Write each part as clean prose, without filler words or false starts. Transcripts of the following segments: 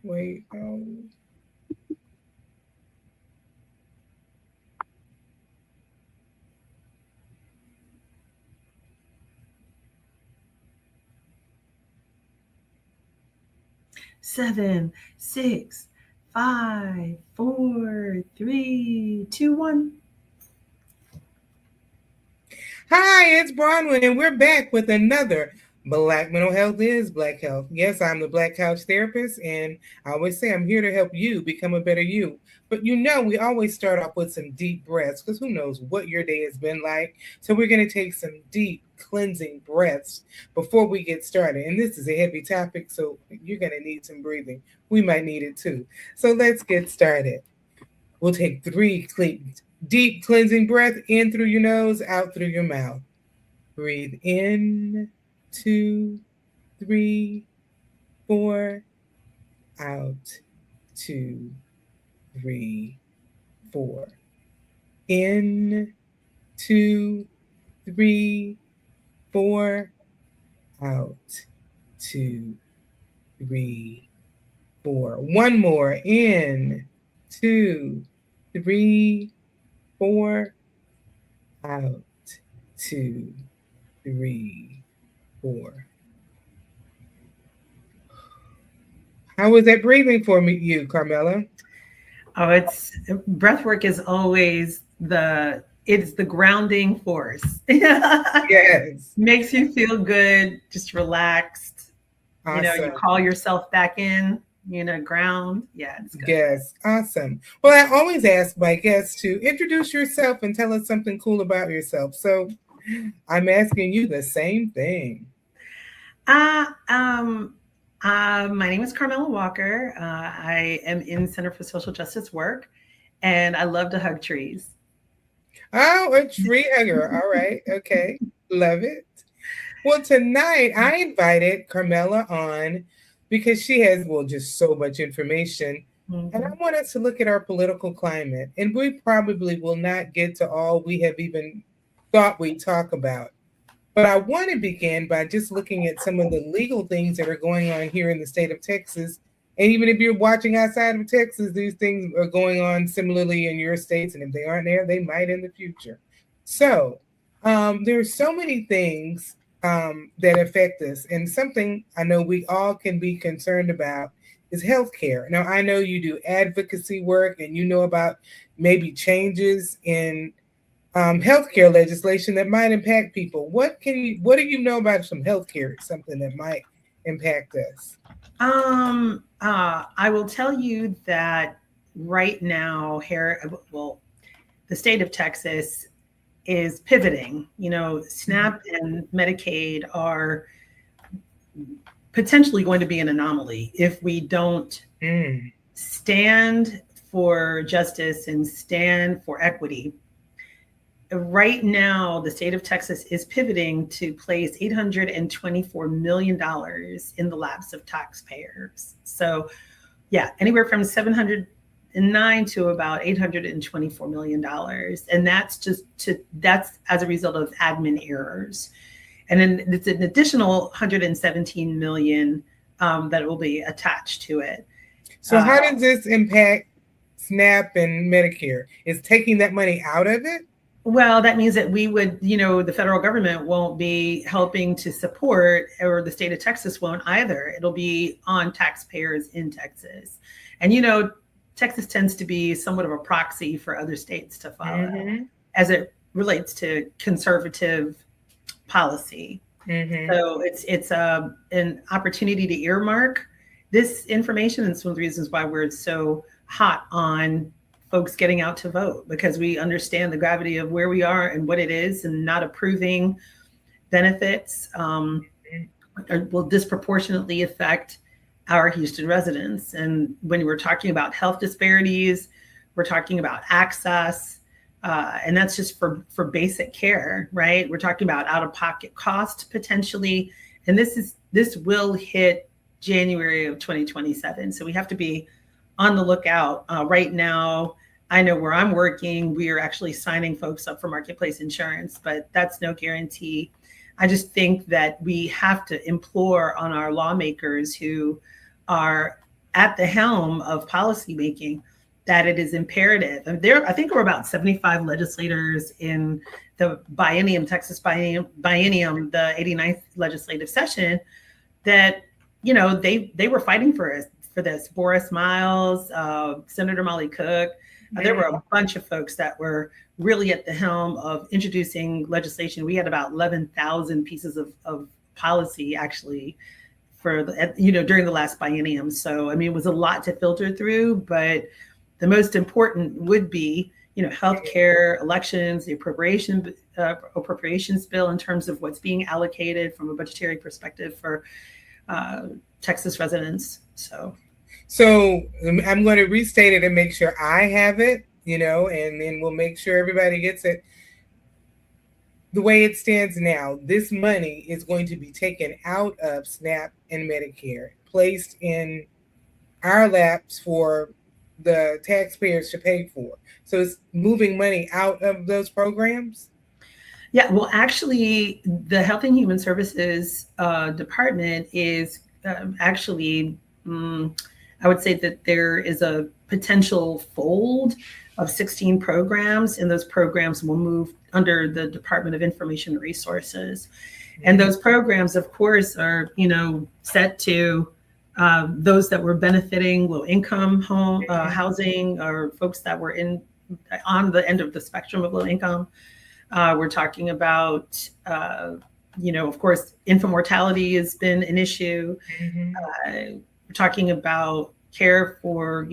Wait. 7, 6, 5, 4, 3, 2, 1. Hi, it's Bronwyn, and we're back with another Black Mental Health is Black Health. Yes, I'm the Black Couch Therapist, and I always say I'm here to help you become a better you. But we always start off with some deep breaths because who knows what your day has been like. So we're going to take some deep cleansing breaths before we get started. And this is a heavy topic, so you're going to need some breathing. We might need it too. So let's get started. We'll take deep cleansing breath in through your nose, out through your mouth. Breathe in, 2, 3, 4, out, 2, 3, 4. In, 2, 3, 4, out, 2, 3, 4. One more. In, 2, 3, 4, out, 2, 3, 4. How was that breathing for me, you, Carmela? Oh, it's breath work is always it's the grounding force. Yes. Makes you feel good, just relaxed. You Awesome. call yourself back in, ground. Yeah, it's good. Yes. Awesome. Well, I always ask my guests to introduce yourself and tell us something cool about yourself. So I'm asking you the same thing. Uh, um, my name is Carmela Walker. I am in Center for Social Justice Work, and I love to hug trees. Oh, a tree hugger. All right. Okay. Love it. Well, tonight I invited Carmela on because she has, well, just so much information. And I Mhm. want us to look at our political climate. And we probably will not get to all we have even thought we'd talk about. But I want to begin by just looking at some of the legal things that are going on here in the state of Texas. And even if you're watching outside of Texas, these things are going on similarly in your states. And if they aren't there, they might in the future. So there's so many things that affect us. And something I know we all can be concerned about is healthcare. Now, I know you do advocacy work and you know about maybe changes in healthcare legislation that might impact people. What do you know about some healthcare? Something that might impact us. I will tell you that right now, here, well, the state of Texas is pivoting. SNAP and Medicaid are potentially going to be an anomaly if we don't Mm. stand for justice and stand for equity. Right now, the state of Texas is pivoting to place $824 million in the laps of taxpayers. So, yeah, anywhere from 709 to about $824 million, and that's as a result of admin errors. And then it's an additional 117 million that will be attached to it. So Uh, how does this impact SNAP and Medicare? Is taking that money out of it? Well, that means that we would, the federal government won't be helping to support, or the state of Texas won't either. It'll be on taxpayers in Texas. And, Texas tends to be somewhat of a proxy for other states to follow Mm-hmm. as it relates to conservative policy. Mm-hmm. So it's an opportunity to earmark this information, and some of the reasons why we're so hot on folks getting out to vote, because we understand the gravity of where we are and what it is, and not approving benefits will disproportionately affect our Houston residents. And when we're talking about health disparities, we're talking about access, and that's just for basic care, right? We're talking about out of pocket cost potentially, and this will hit January of 2027. So we have to be on the lookout. Right now, I know where I'm working, we are actually signing folks up for marketplace insurance, but that's no guarantee. I just think that we have to implore on our lawmakers who are at the helm of policymaking that it is imperative. And I think there were about 75 legislators in the Texas biennium, the 89th legislative session, that, they were fighting for this. Boris Miles, Senator Molly Cook. There were a bunch of folks that were really at the helm of introducing legislation. We had about 11,000 pieces of policy actually for during the last biennium. So, I mean, it was a lot to filter through, but the most important would be, healthcare, elections, the appropriations bill in terms of what's being allocated from a budgetary perspective for Texas residents. So I'm going to restate it and make sure I have it, and then we'll make sure everybody gets it. The way it stands now, this money is going to be taken out of SNAP and Medicare, placed in our laps for the taxpayers to pay for. So it's moving money out of those programs? Yeah, well, actually, the Health and Human Services Department is actually, I would say that there is a potential fold of 16 programs, and those programs will move under the Department of Information Resources. And those programs, of course, are, set to those that were benefiting low-income home housing, or folks that were on the end of the spectrum of low income. We're talking about, of course, infant mortality has been an issue. We're talking about care for,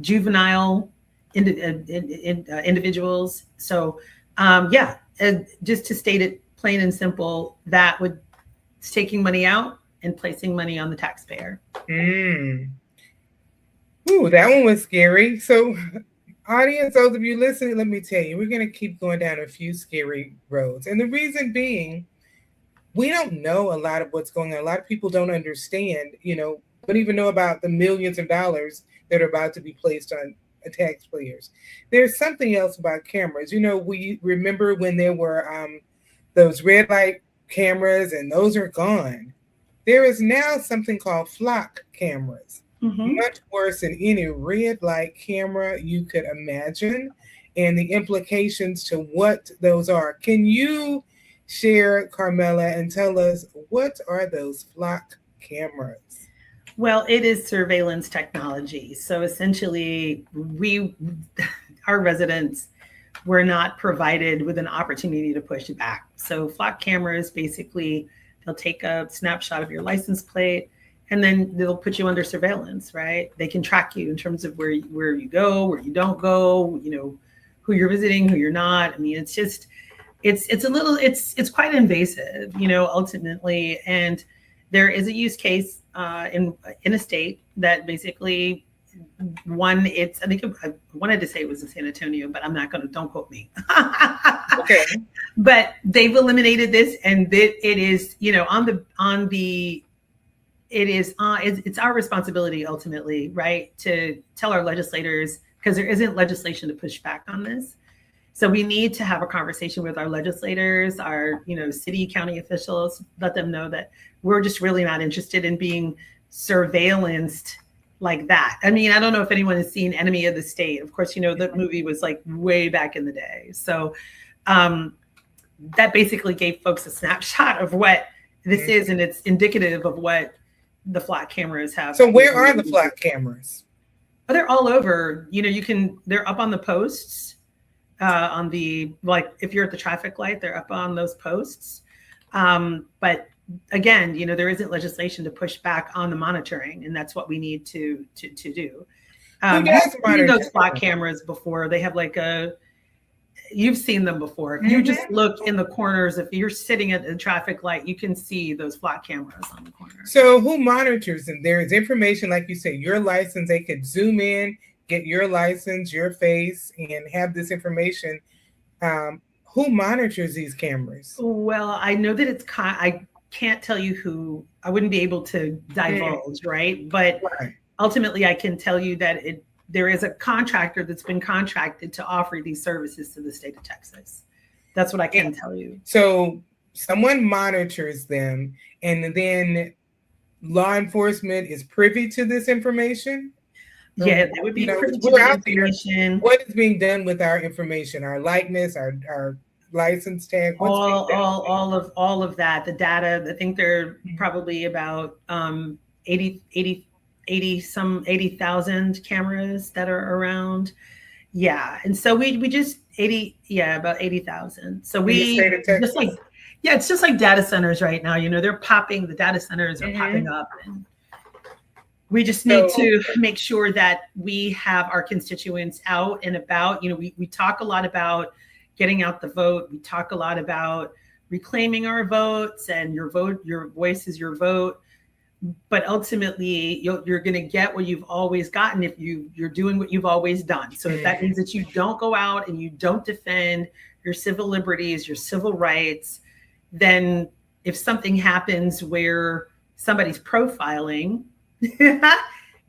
juvenile individuals. So, just to state it plain and simple, that would taking money out and placing money on the taxpayer. Ooh, that one was scary. So, audience, those of you listening, let me tell you, we're going to keep going down a few scary roads. And the reason being, we don't know a lot of what's going on. A lot of people don't understand, don't even know about the millions of dollars that are about to be placed on taxpayers. There's something else about cameras. We remember when there were those red light cameras, and those are gone. There is now something called flock cameras. Much worse than any red light camera you could imagine, and the implications to what those are. Can you share, Carmela, and tell us, what are those flock cameras? Well, it is surveillance technology. So essentially, our residents were not provided with an opportunity to push it back. So flock cameras, basically, they'll take a snapshot of your license plate, and then they'll put you under surveillance, right? They can track you in terms of where you go, where you don't go, who you're visiting, who you're not. I mean, it's just, it's quite invasive, ultimately. And there is a use case in a state that basically I wanted to say it was in San Antonio, but don't quote me. Okay. But they've eliminated this, and it is, it's our responsibility ultimately, right, to tell our legislators, because there isn't legislation to push back on this. So we need to have a conversation with our legislators, our, city, county officials, let them know that we're just really not interested in being surveillanced like that. I mean, I don't know if anyone has seen Enemy of the State. Of course, the movie was like way back in the day. So that basically gave folks a snapshot of what this is, and it's indicative of what the flock cameras have. So where are the flock cameras? Oh, they're all over. They're up on the posts, if you're at the traffic light, they're up on those posts. But again, there isn't legislation to push back on the monitoring, and that's what we need to do. You've seen those flock cameras before. They have you've seen them before. If you just look in the corners, if you're sitting at the traffic light, you can see those flock cameras on the corner. So who monitors them? There is information, like you said, your license, they could zoom in, get your license, your face, and have this information. Who monitors these cameras? Well, I know that I can't tell you who. I wouldn't be able to divulge, right? But ultimately, I can tell you that there is a contractor that's been contracted to offer these services to the state of Texas. That's what I can tell you. So someone monitors them, and then law enforcement is privy to this information. Yeah, they would be privy to We're the out there. information. What is being done with our information, our likeness, our license tag? What's being done? All of that, the data. I think there are Mhm. probably about 80,000 cameras that are around. Yeah, and so we just 80, yeah, about 80,000. So In the state we of just like, Texas. yeah, it's just like data centers right now. They're popping. The data centers are popping Mhm. up, and we just need So, to make sure that we have our constituents out and about. We talk a lot about getting out the vote. We talk a lot about reclaiming our votes, and your voice is your vote. But ultimately, you're going to get what you've always gotten if you're doing what you've always done. So if that means that you don't go out and you don't defend your civil liberties, your civil rights, then if something happens where somebody's profiling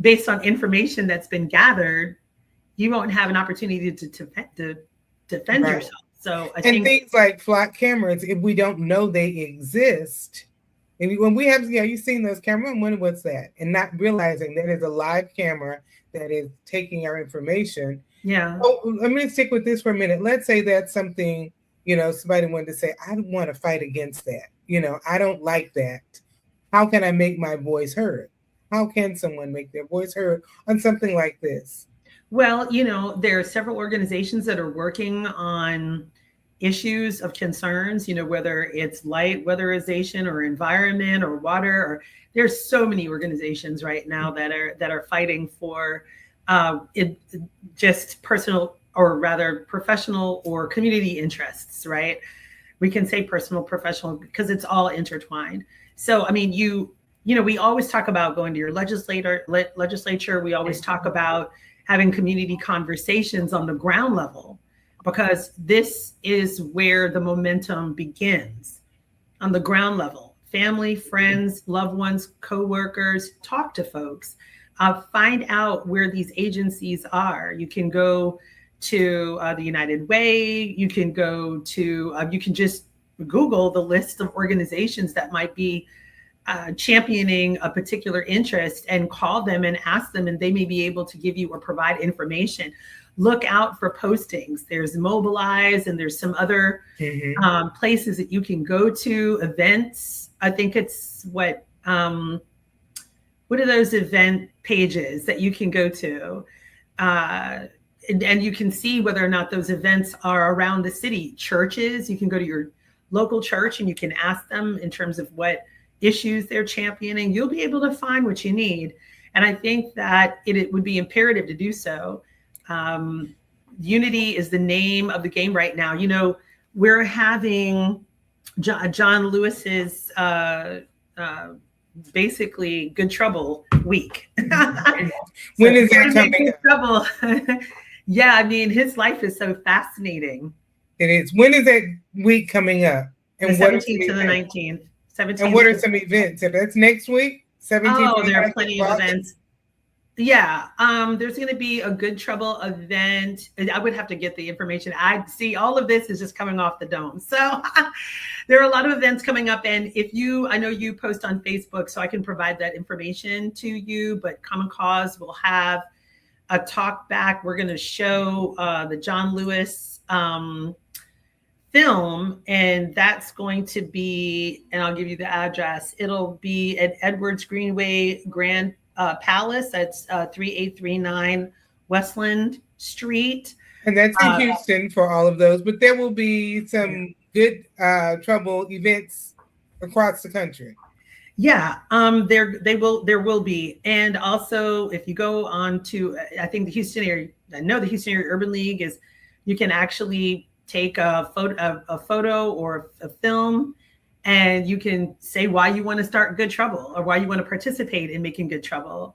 based on information that's been gathered, you won't have an opportunity to defend right. yourself. So I And think, things like flock cameras, if we don't know they exist, and when we have, you've seen those cameras, what's that? And not realizing that is a live camera that is taking our information. yeah. Oh, let me stick with this for a minute. Let's say that's something, somebody wanted to say, I don't want to fight against that. I don't like that. How can I make my voice heard? How can someone make their voice heard on something like this? Well, there are several organizations that are working on issues of concerns, whether it's light weatherization or environment or water, or there's so many organizations right now that are fighting for it, just personal, or rather professional or community interests, right? We can say personal, professional, because it's all intertwined. So, I mean, we always talk about going to your legislature. We always talk about having community conversations on the ground level, because this is where the momentum begins, on the ground level. Family, friends, loved ones, coworkers, talk to folks, find out where these agencies are. You can go to the United Way. You can go to, you can just Google the list of organizations that might be championing a particular interest, and call them and ask them, and they may be able to give you or provide information. Look out for postings. There's Mobilize, and there's some other places that you can go to, events. I think it's what are those event pages that you can go to? And you can see whether or not those events are around the city. Churches, you can go to your local church and you can ask them in terms of what issues they're championing. You'll be able to find what you need. And I think that it would be imperative to do so. Unity is the name of the game right now. We're having John Lewis's basically Good Trouble week. When is that coming up? Trouble. Yeah, I mean, his life is so fascinating. It is. When is that week coming up? And the 17th to the 19th. 17th. And what are some events? If that's next week, 17th. Oh, there are plenty of events. Yeah, there's going to be a Good Trouble event. I would have to get the information. I see all of this is just coming off the dome. So there are a lot of events coming up. And I know you post on Facebook, so I can provide that information to you, but Common Cause will have a talk back. We're going to show the John Lewis film, and that's going to be, and I'll give you the address. It'll be at Edwards Greenway Grand Palace. That's 3839 Westland Street. And that's in Houston for all of those, but there will be some Good Trouble events across the country. Yeah, there will be. And also, if you go on to, I think the Houston Area Urban League you can actually take a photo or a film, and you can say why you want to start Good Trouble or why you want to participate in making Good Trouble.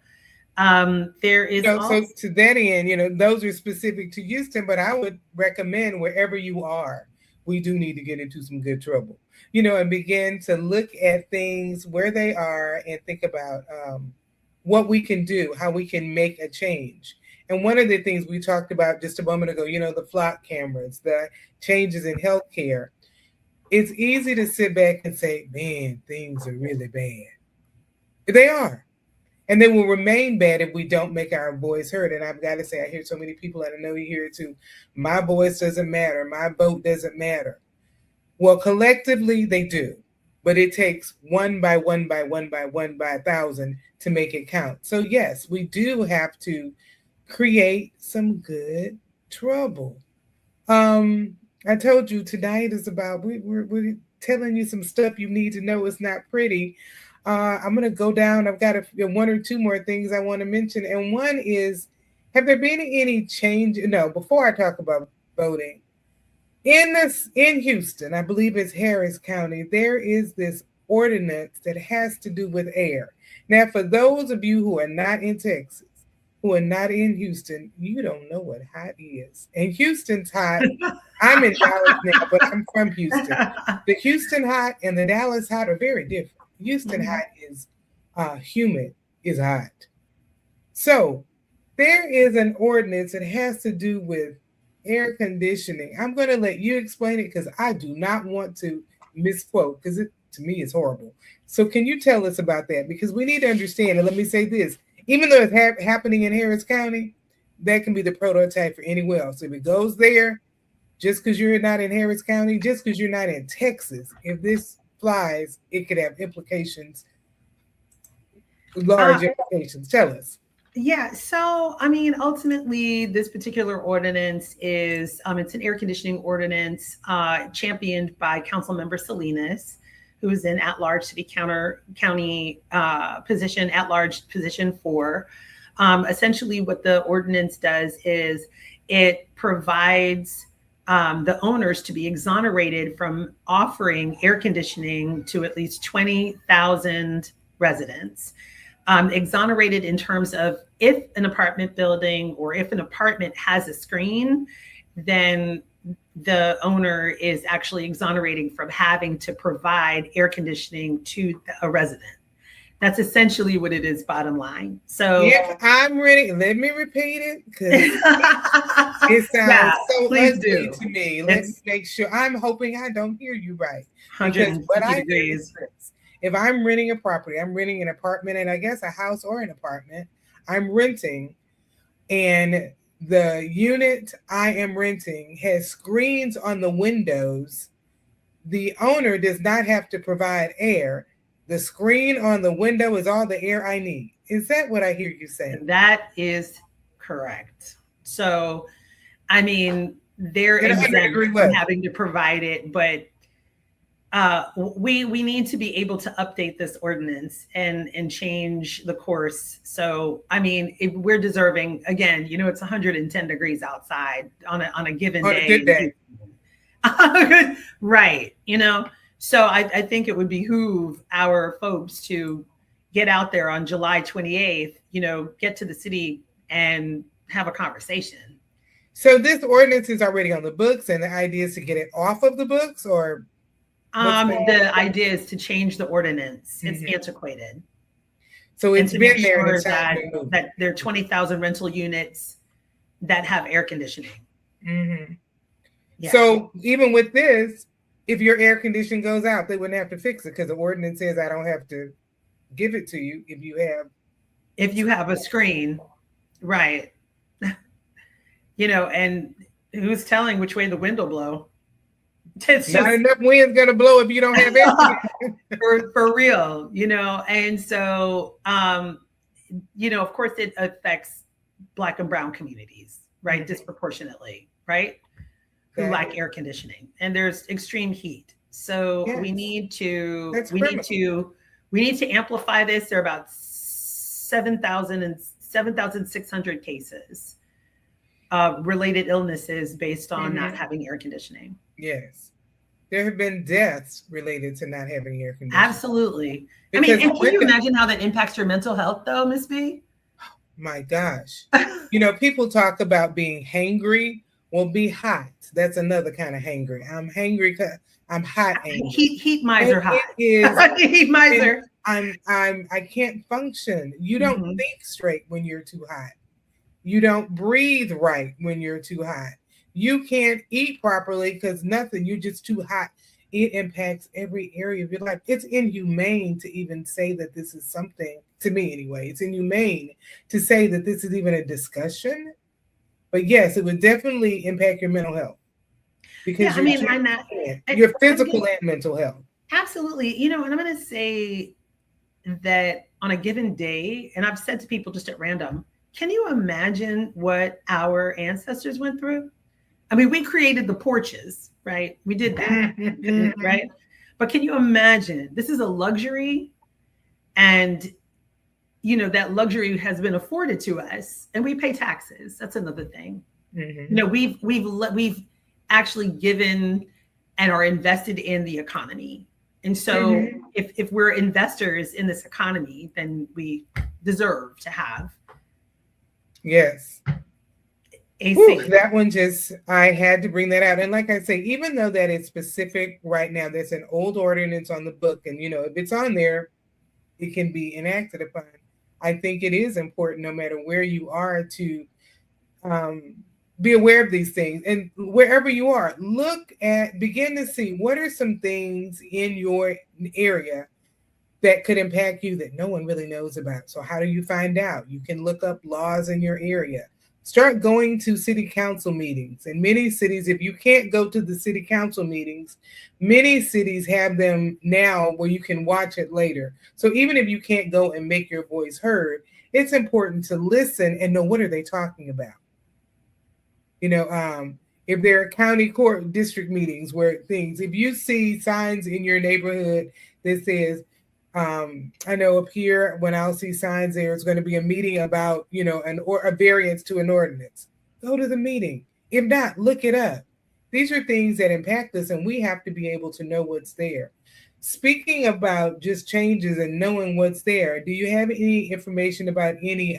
There is so to that end, those are specific to Houston, but I would recommend wherever you are, we do need to get into some good trouble, and begin to look at things where they are and think about what we can do, how we can make a change. And one of the things we talked about just a moment ago, the flock cameras, the changes in healthcare. It's easy to sit back and say, man, things are really bad. They are. And they will remain bad if we don't make our voice heard. And I've got to say, I hear so many people, and I know you hear it too. My voice doesn't matter. My vote doesn't matter. Well, collectively, they do. But it takes one by one by one by one by 1,000 to make it count. So, yes, we do have to create some good trouble. I told you tonight is about, we're telling you some stuff you need to know. It's not pretty. I'm going to go down. I've got one or two more things I want to mention. And one is, have there been any change? No, before I talk about voting, in Houston, I believe it's Harris County, there is this ordinance that has to do with air. Now, for those of you who are not in Texas, who are not in Houston, you don't know what hot is. And Houston's hot. I'm in Dallas now, but I'm from Houston. The Houston hot and the Dallas hot are very different. Houston hot is humid, is hot. So there is an ordinance that has to do with air conditioning. I'm going to let you explain it because I do not want to misquote, because to me it's horrible. So can you tell us about that? Because we need to understand, and let me say this, even though it's happening in Harris County, that can be the prototype for anywhere else. If it goes there, just because you're not in Harris County, just because you're not in Texas, if this flies, it could have implications, large implications. Tell us. Yeah, so I mean, ultimately, this particular ordinance is it's an air conditioning ordinance championed by Councilmember Salinas, who is in at-large city county position, at-large position 4. Essentially, what the ordinance does is it provides the owners to be exonerated from offering air conditioning to at least 20,000 residents. Exonerated in terms of if an apartment building or if an apartment has a screen, then the owner is actually exonerating from having to provide air conditioning to a resident. That's essentially what it is, bottom line. So if I'm ready, let me repeat it because it sounds so ugly to me. Let's make sure. I'm hoping I don't hear you right. Because what I hear is this. If I'm renting a property, I'm renting an apartment, and I guess a house or an apartment, I'm renting, and the unit I am renting has screens on the windows. The owner does not have to provide air. The screen on the window is all the air I need. Is that what I hear you saying? That is correct. So, I mean, they're exempt from having to provide it, but we need to be able to update this ordinance and change the course. So, I mean, if we're deserving, again, it's 110 degrees outside on a given day. A good day. Right. So I think it would behoove our folks to get out there on July 28th, get to the city and have a conversation. So this ordinance is already on the books, and the idea is to get it off of the books, or? The idea is to change the ordinance. It's antiquated. So it's been there. Sure that there are 20,000 rental units that have air conditioning. Mm-hmm. Yeah. So even with this, if your air conditioning goes out, they wouldn't have to fix it because the ordinance says I don't have to give it to you if you have a screen, right? And who's telling which way the wind will blow? It's not enough wind's gonna blow if you don't have air. for real, and so of course it affects Black and brown communities, right? Disproportionately, right? Who lack air conditioning, and there's extreme heat. So we need to amplify this. There are about 7,600 cases of related illnesses based on not having air conditioning. Yes. There have been deaths related to not having air conditioning. Absolutely. Because can you imagine how that impacts your mental health though, Ms. B? My gosh. People talk about being hangry. Well, be hot. That's another kind of hangry. I'm hangry because I'm hot angry. Heat miser hot. Heat miser. I can't function. You don't think straight when you're too hot. You don't breathe right when you're too hot. You can't eat properly because you're just too hot. it impacts every area of your life. It's inhumane to even say that this is something, to me anyway, it's inhumane to say that this is even a discussion. But yes, it would definitely impact your mental health Yeah, because I your mean, children I'm not, can't, I, your I'm physical gonna, and mental health. absolutely, and I'm going to say that on a given day, and I've said to people just at random, can you imagine what our ancestors went through? I mean, we created the porches, right? We did that, right? But can you imagine? This is a luxury, and that luxury has been afforded to us, and we pay taxes. That's another thing. Mm-hmm. We've actually given and are invested in the economy, and so Mm-hmm. if we're investors in this economy, then we deserve to have Yes. a Whew, safe. that one just, I had to bring that out. And like I say, even though that is specific right now, there's an old ordinance on the book. And, if it's on there, it can be enacted upon. I think it is important, no matter where you are, to um, be aware of these things. And wherever you are, begin to see what are some things in your area that could impact you that no one really knows about. So, how do you find out? You can look up laws in your area. Start going to city council meetings. In many cities, if you can't go to the city council meetings, many cities have them now where you can watch it later. So, even if you can't go and make your voice heard, it's important to listen and know what are they talking about. You know, if there are county court district meetings if you see signs in your neighborhood that says, I know up here when I'll see signs there's going to be a meeting about, a variance to an ordinance. Go to the meeting. If not, look it up. These are things that impact us, and we have to be able to know what's there. Speaking about just changes and knowing what's there, do you have any information about any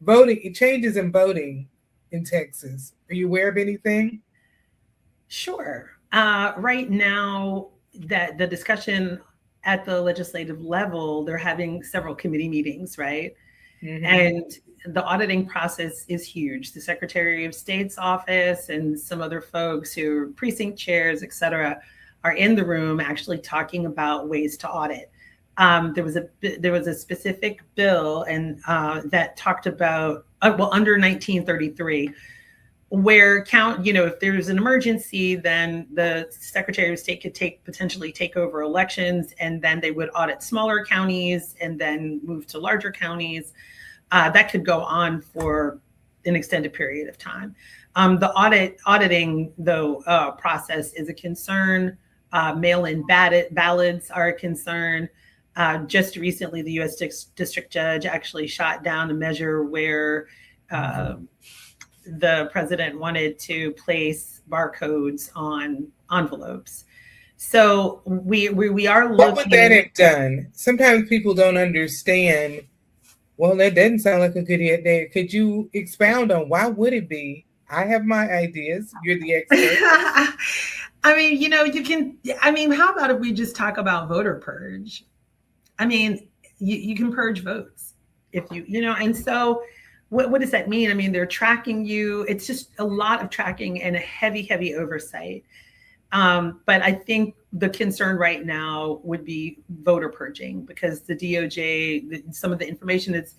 voting changes in voting in Texas? Are you aware of anything? Sure. Right now, that the discussion at the legislative level, they're having several committee meetings, right? Mm-hmm. And the auditing process is huge. The Secretary of State's office and some other folks who are precinct chairs, et cetera, are in the room actually talking about ways to audit. There was a specific bill and that talked about under 1933, where if there's an emergency, then the Secretary of State could potentially take over elections, and then they would audit smaller counties and then move to larger counties. That could go on for an extended period of time. The auditing though process is a concern. Mail-in ballots are a concern. Just recently, the U.S. District Judge actually shot down a measure where the president wanted to place barcodes on envelopes. So we are What would that looking. have done? Sometimes people don't understand. Well, that doesn't sound like a good idea. Could you expound on why would it be? I have my ideas. You're the expert. I mean, you can. I mean, how about if we just talk about voter purge? I mean, you can purge votes if and so what does that mean? I mean, they're tracking you. It's just a lot of tracking and a heavy, heavy oversight. But I think the concern right now would be voter purging, because the DOJ, some of the information that's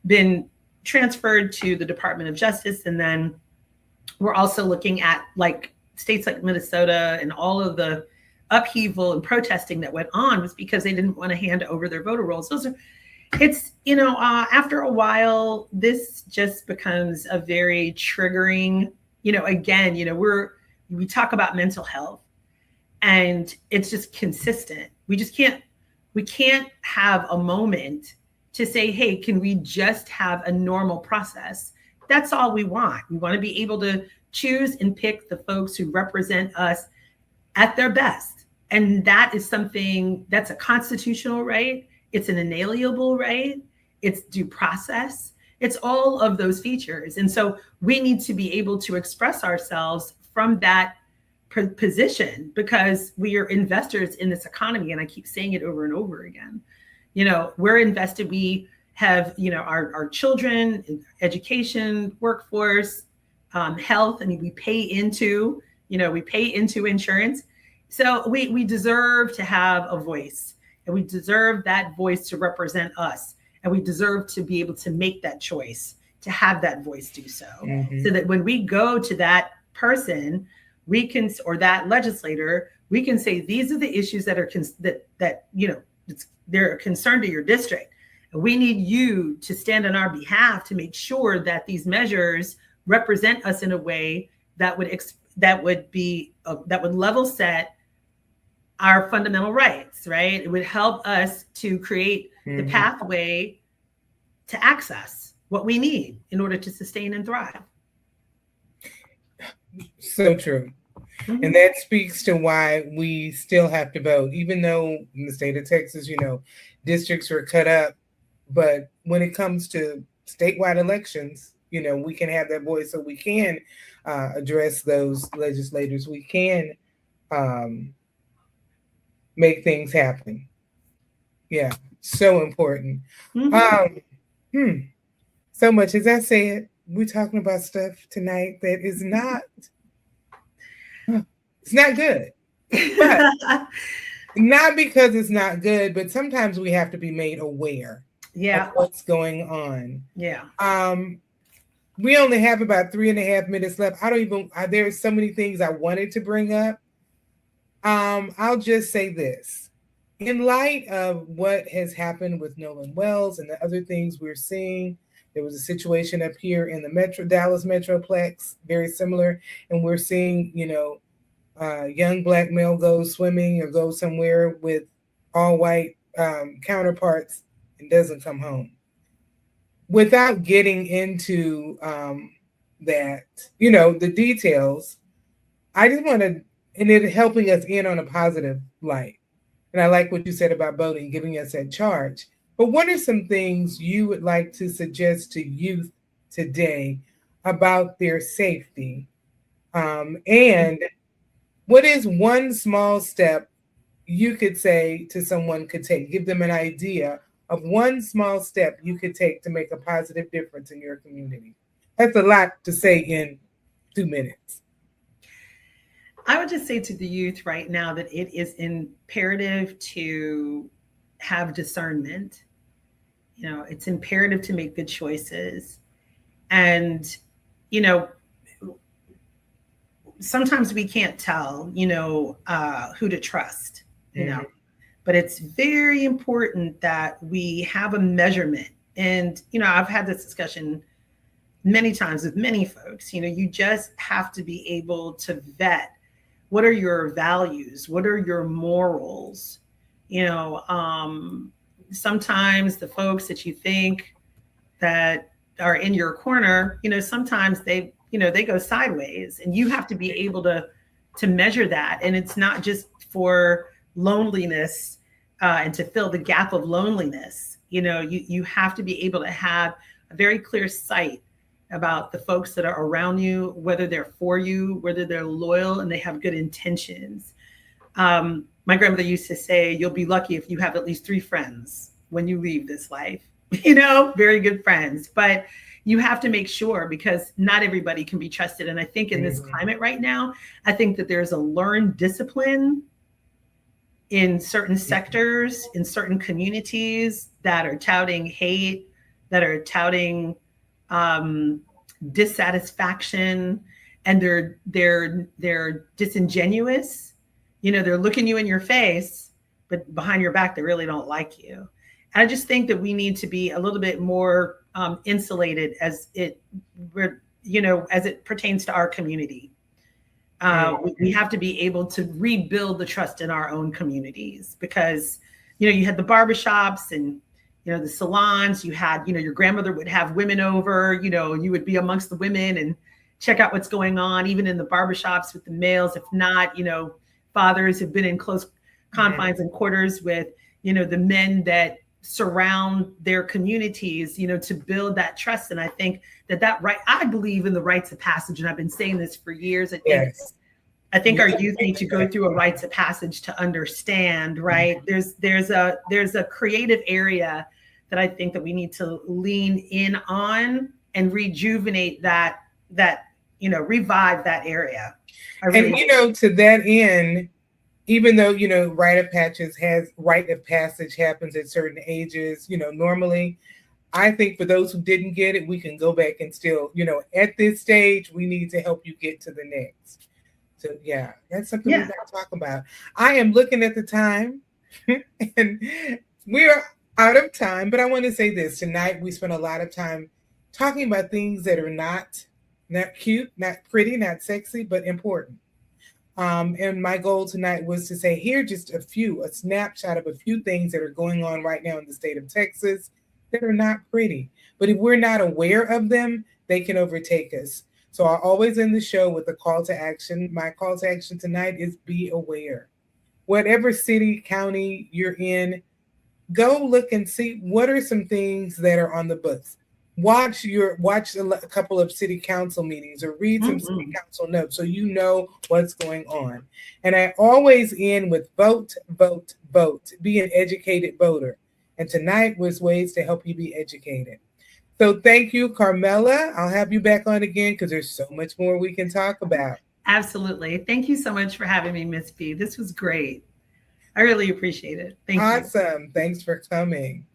been transferred to the Department of Justice. And then we're also looking at like states like Minnesota, and all of the upheaval and protesting that went on was because they didn't want to hand over their voter rolls. After a while, this just becomes a very triggering, again, we talk about mental health, and it's just consistent. We can't have a moment to say, hey, can we just have a normal process? That's all we want. We want to be able to choose and pick the folks who represent us at their best. And that is something that's a constitutional right. It's an inalienable right. It's due process. It's all of those features. And so we need to be able to express ourselves from that position, because we are investors in this economy. And I keep saying it over and over again. We're invested. We have, our children, education, workforce, health. I mean, we pay into insurance. So we deserve to have a voice, and we deserve that voice to represent us, and we deserve to be able to make that choice, to have that voice do so, so Mm-hmm. that when we go to that person, we can, or that legislator, we can say these are the issues that are that they're a concern to your district, and we need you to stand on our behalf to make sure that these measures represent us in a way that would that would level set our fundamental rights, right? It would help us to create the Mm-hmm. pathway to access what we need in order to sustain and thrive. So true. And Mm-hmm. that speaks to why we still have to vote, even though in the state of Texas, districts were cut up. But when it comes to statewide elections, we can have that voice, so we can address those legislators. We can um, make things happen. Yeah, so important. Mm-hmm. Um, hmm, so much. As I said, we're talking about stuff tonight that is not, it's not good. But not because it's not good, but sometimes we have to be made aware of Yeah. what's going on. Yeah. We only have about 3.5 minutes left. I don't even, there's so many things I wanted to bring up. I'll just say this. In light of what has happened with Nolan Wells and the other things we're seeing, there was a situation up here in the Dallas Metroplex, very similar, and we're seeing, young black male go swimming or go somewhere with all white counterparts and doesn't come home. Without getting into that, the details, I just want to, and it helping us in on a positive light. And I like what you said about voting, giving us that charge. But what are some things you would like to suggest to youth today about their safety? And what is one small step you could say to someone could take? Give them an idea of one small step you could take to make a positive difference in your community. That's a lot to say in 2 minutes. I would just say to the youth right now that it is imperative to have discernment. It's imperative to make good choices. And, you know, sometimes we can't tell, who to trust, Mm-hmm. but it's very important that we have a measurement. And, I've had this discussion many times with many folks. You just have to be able to vet what are your values, what are your morals. Sometimes the folks that you think that are in your corner, sometimes they go sideways, and you have to be able to measure that. And it's not just for loneliness and to fill the gap of loneliness. You have to be able to have a very clear sight about the folks that are around you, whether they're for you, whether they're loyal and they have good intentions. My grandmother used to say, you'll be lucky if you have at least 3 friends when you leave this life, very good friends. But you have to make sure, because not everybody can be trusted. And I think in this climate right now, I think that there's a learned discipline in certain sectors, in certain communities that are touting hate, that are touting dissatisfaction, and they're disingenuous. They're looking you in your face, but behind your back, they really don't like you. And I just think that we need to be a little bit more insulated as it pertains to our community. We have to be able to rebuild the trust in our own communities, because, you had the barbershops and, the salons, you had, your grandmother would have women over, you would be amongst the women and check out what's going on, even in the barbershops with the males. If not, fathers have been in close confines and quarters with, the men that surround their communities, to build that trust. And I think I believe in the rites of passage. And I've been saying this for years. I think our youth need to go through a rites of passage to understand, right? There's a creative area that I think that we need to lean in on and rejuvenate that, revive that area. And to that end, even though, rite of passage happens at certain ages, normally, I think for those who didn't get it, we can go back and still, at this stage, we need to help you get to the next. So yeah, that's something we Yeah. got to talk about. I am looking at the time and we're out of time, but I want to say this. Tonight we spent a lot of time talking about things that are not cute, not pretty, not sexy, but important. And my goal tonight was to say, here just a snapshot of a few things that are going on right now in the state of Texas that are not pretty. But if we're not aware of them, they can overtake us. So I always end the show with a call to action. My call to action tonight is be aware. Whatever city, county you're in, go look and see what are some things that are on the books. Watch a couple of city council meetings or read some city council notes so you know what's going on. And I always end with vote, vote, vote. Be an educated voter. And tonight was ways to help you be educated. So thank you, Carmela. I'll have you back on again because there's so much more we can talk about. Absolutely. Thank you so much for having me, Miss B. This was great. I really appreciate it. Thank you. Awesome. Thanks for coming.